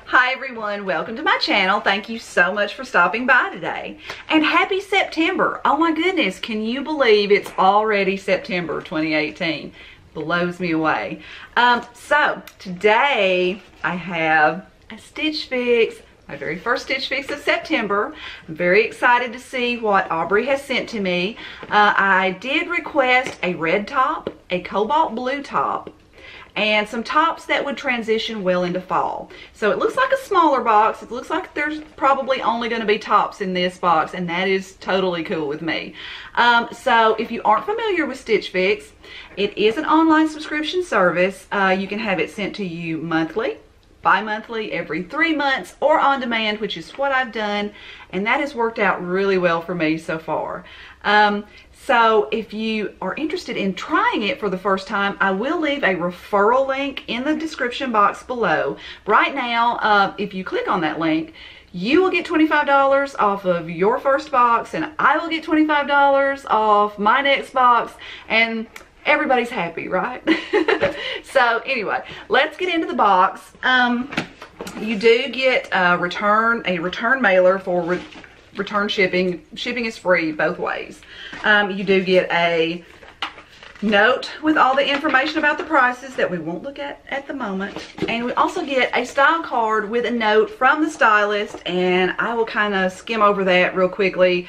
Hi everyone, welcome to my channel. Thank you so much for stopping by today. And happy September. Oh my goodness, can you believe it's already September 2018? Blows me away. So today I have a Stitch Fix, my very first Stitch Fix of September. I'm very excited to see what Aubrey has sent to me. I did request a red top, a cobalt blue top, and some tops that would transition well into fall. So it looks like a smaller box. It looks like there's probably only going to be tops in this box, and that is totally cool with me. So if you aren't familiar with Stitch Fix, it is an online subscription service. You can have it sent to you monthly, bi-monthly, every 3 months, or on demand, which is what I've done, and that has worked out really well for me so far. So if you are interested in trying it for the first time, I will leave a referral link in the description box below. Right now, if you click on that link, you will get $25 off of your first box, and I will get $25 off my next box, and everybody's happy, right? So anyway, let's get into the box. You do get a return mailer for return shipping. Shipping is free both ways. You do get a note with all the information about the prices that we won't look at the moment, and we also get a style card with a note from the stylist, and I will kind of skim over that real quickly.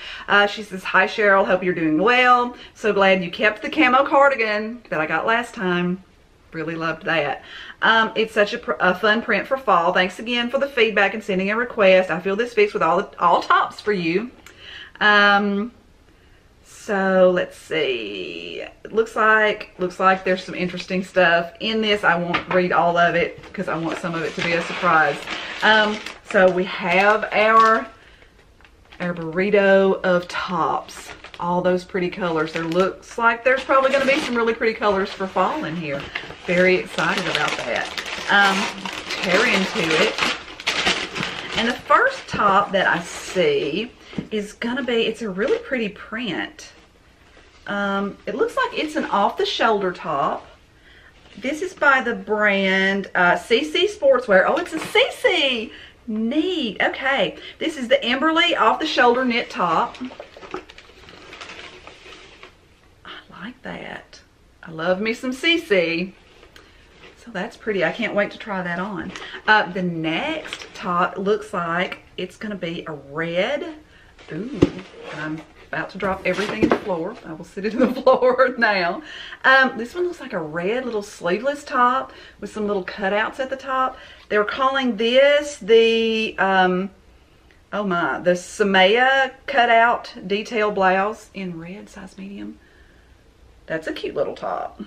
She says, "Hi Cheryl, hope you're doing well. So glad you kept the camo cardigan that I got last time. Really loved that. It's such a fun print for fall. Thanks again for the feedback and sending a request. I feel this fits with all tops for you." So let's see. It looks like there's some interesting stuff in this. I won't read all of it because I want some of it to be a surprise. So we have our burrito of tops. All those pretty colors. There looks like there's probably going to be some really pretty colors for fall in here. Very excited about that. Tear into it. And the first top that I see is going to be, it's a really pretty print. It looks like it's an off-the-shoulder top. This is by the brand Cece Sportswear. Oh, it's a Cece! Neat. Okay. This is the Emberli off-the-shoulder knit top. Like that. I love me some Cece. So that's pretty. I can't wait to try that on. The next top looks like it's going to be a red. Ooh, I'm about to drop everything in the floor. I will sit it in the floor now. This one looks like a red little sleeveless top with some little cutouts at the top. They're calling this the oh my, the Samaiya cutout detail blouse in red, size medium. That's a cute little top.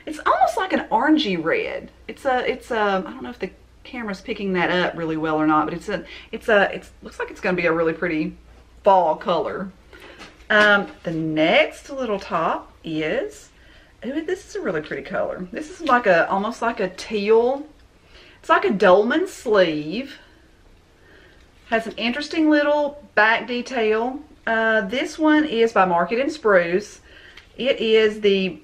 It's almost like an orangey red. It's I don't know if the camera's picking that up really well or not, but it looks like it's going to be a really pretty fall color. The next little top is, ooh, this is a really pretty color. This is like almost like a teal. It's like a dolman sleeve. Has an interesting little back detail. This one is by Market and Spruce. It is the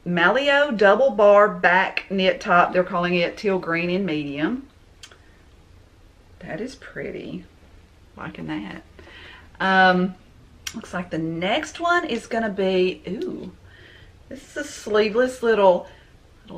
Mallio double bar back knit top. They're calling it teal green in medium. That is pretty. Liking that. Looks like the next one is going to be, ooh, this is a sleeveless little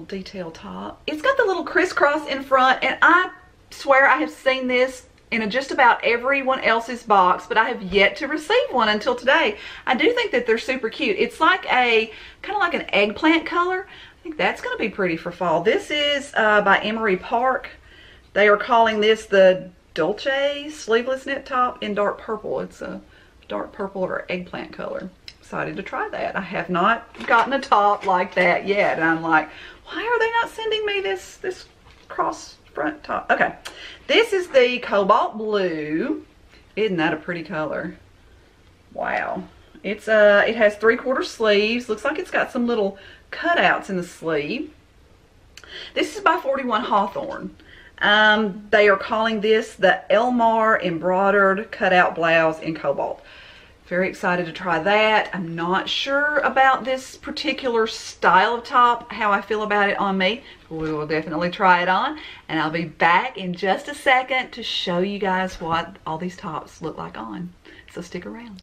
detail top. It's got the little crisscross in front, and I swear I have seen this in just about everyone else's box, but I have yet to receive one until today. I do think that they're super cute. It's like kind of like an eggplant color. I think that's going to be pretty for fall. This is by Emory Park. They are calling this the Dulce sleeveless knit top in dark purple. It's a dark purple or eggplant color. Excited to try that. I have not gotten a top like that yet, and I'm like, why are they not sending me this cross front top? Okay, this is the cobalt blue. Isn't that a pretty color? Wow. It's it has 3/4 sleeves. Looks like it's got some little cutouts in the sleeve. This is by 41 Hawthorn. They are calling this the Elmar embroidered cutout blouse in cobalt. Very excited to try that. I'm not sure about this particular style of top, how I feel about it on me. We will definitely try it on, and I'll be back in just a second to show you guys what all these tops look like on. So stick around.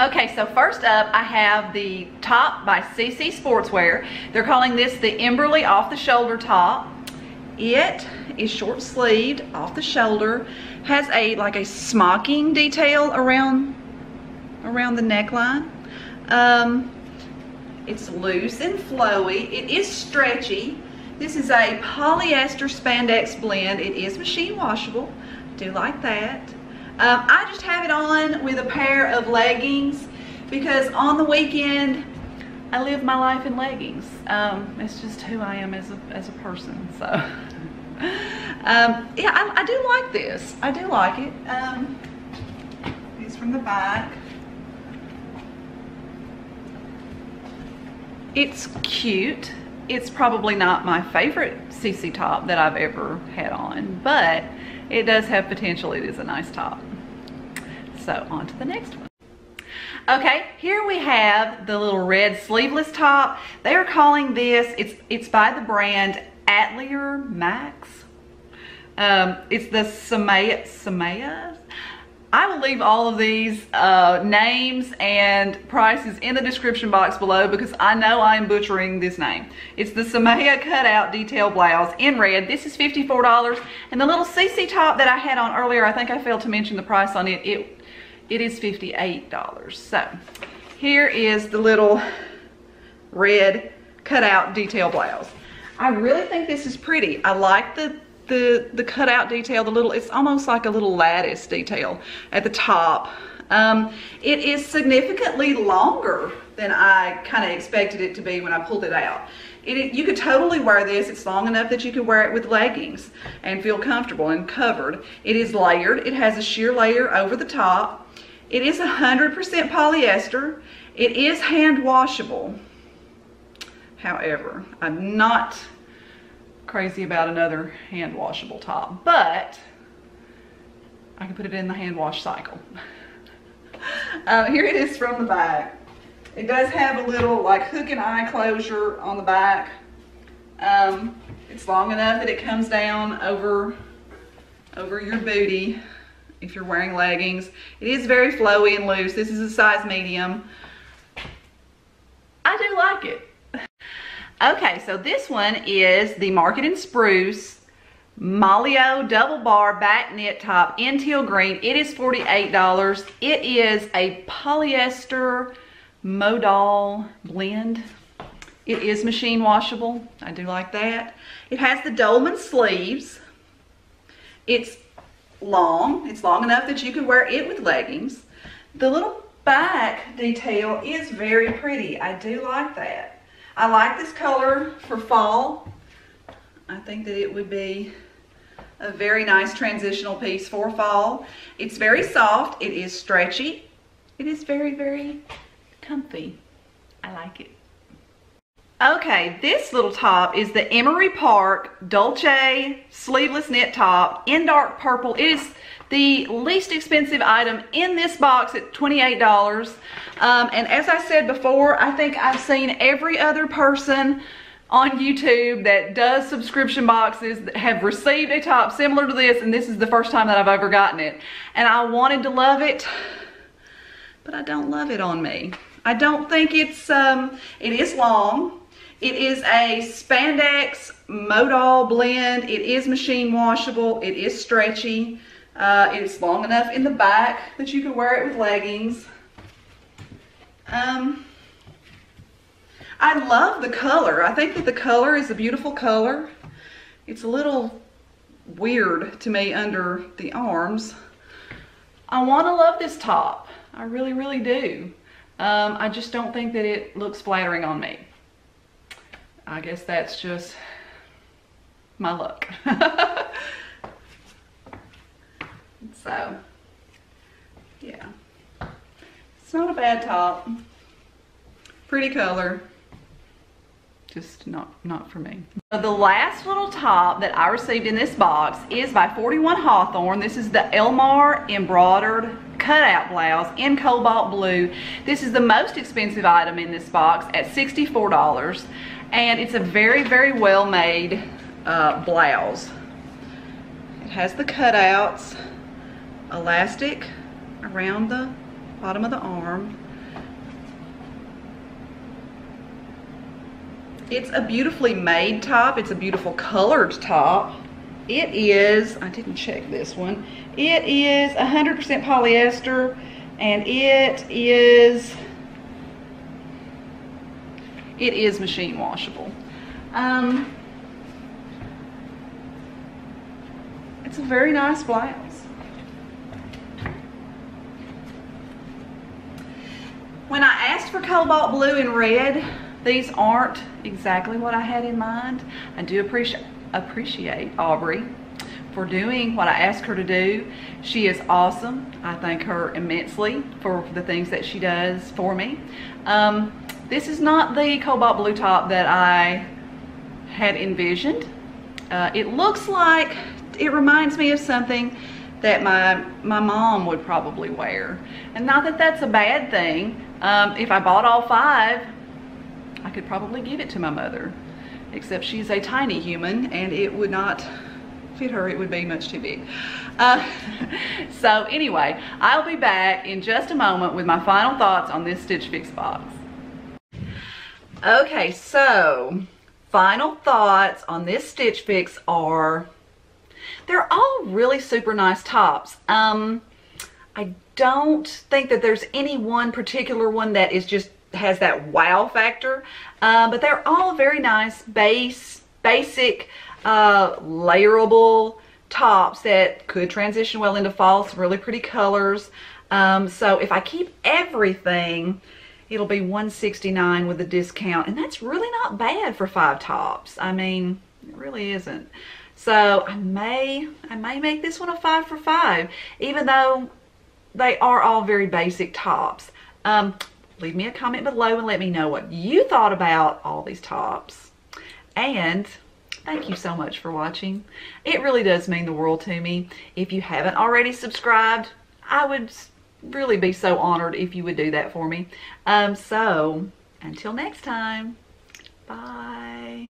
Okay, so first up I have the top by Cece Sportswear. They're calling this the Emberli off the shoulder top. It is short sleeved, off the shoulder, has like a smocking detail around the neckline. It's loose and flowy. It is stretchy. This is a polyester spandex blend. It is machine washable. Do like that. I just have it on with a pair of leggings because on the weekend I live my life in leggings. It's just who I am as a person. So yeah, I do like this. I do like it. It's from the back. It's cute. It's probably not my favorite Cece top that I've ever had on, but it does have potential. It is a nice top. So on to the next one. Okay, here we have the little red sleeveless top. They are calling this, it's by the brand Adler Max. It's the Samaiya. I will leave all of these names and prices in the description box below because I know I am butchering this name. It's the Samaiya cutout detail blouse in red. This is $54. And the little Cece top that I had on earlier, I think I failed to mention the price on it. It is $58. So here is the little red cutout detail blouse. I really think this is pretty. I like the cutout detail, it's almost like a little lattice detail at the top. It is significantly longer than I kind of expected it to be when I pulled it out. You could totally wear this. It's long enough that you could wear it with leggings and feel comfortable and covered. It is layered. It has a sheer layer over the top. It is 100% polyester. It is hand washable. However, I'm not crazy about another hand washable top, but I can put it in the hand wash cycle. Here it is from the back. It does have a little like hook and eye closure on the back. It's long enough that it comes down over your booty if you're wearing leggings. It is very flowy and loose. This is a size medium. I do like it. Okay, so this one is the Market and Spruce Mallio double bar back knit top in teal green. It is $48. It is a polyester modal blend. It is machine washable. I do like that. It has the dolman sleeves. It's long. It's long enough that you can wear it with leggings. The little back detail is very pretty. I do like that. I like this color for fall. I think that it would be a very nice transitional piece for fall. It's very soft. It is stretchy. It is very, very comfy. I like it. Okay, this little top is the Emory Park Dulce sleeveless knit top in dark purple. It is the least expensive item in this box at $28. And as I said before, I think I've seen every other person on YouTube that does subscription boxes that have received a top similar to this, and this is the first time that I've ever gotten it. And I wanted to love it, but I don't love it on me. I don't think it's, it is long. It is a spandex modal blend. It is machine washable. It is stretchy. It's long enough in the back that you can wear it with leggings. I love the color. I think that the color is a beautiful color. It's a little weird to me under the arms. I want to love this top. I really, really do. I just don't think that it looks flattering on me. I guess that's just my luck. So, yeah. It's not a bad top. Pretty color. Just not for me. The last little top that I received in this box is by 41 Hawthorn. This is the Elmar Embroidered cutout blouse in cobalt blue. This is the most expensive item in this box at $64. And it's a very, very well made blouse. It has the cutouts, elastic around the bottom of the arm. It's a beautifully made top. It's a beautiful colored top. It is, I didn't check this one, it is 100% polyester, and it is machine washable. It's a very nice blouse. When I asked for cobalt blue and red, these aren't exactly what I had in mind. I do appreciate Aubrey for doing what I asked her to do. She is awesome. I thank her immensely for the things that she does for me. This is not the cobalt blue top that I had envisioned. It looks like, it reminds me of something that my mom would probably wear. And not that that's a bad thing. If I bought all 5, I could probably give it to my mother, except she's a tiny human and it would not fit her. It would be much too big. So anyway, I'll be back in just a moment with my final thoughts on this Stitchfix box. Okay, so final thoughts on this Stitch Fix are, they're all really super nice tops. I don't think that there's any one particular one that is just has that wow factor, but they're all very nice basic layerable tops that could transition well into fall. Some really pretty colors. So if I keep everything, it'll be $169 with a discount, and that's really not bad for 5 tops. I mean, it really isn't. So I may make this one a 5 for 5, even though they are all very basic tops. Leave me a comment below and let me know what you thought about all these tops. And thank you so much for watching. It really does mean the world to me. If you haven't already subscribed, I would really be so honored if you would do that for me. So until next time, bye.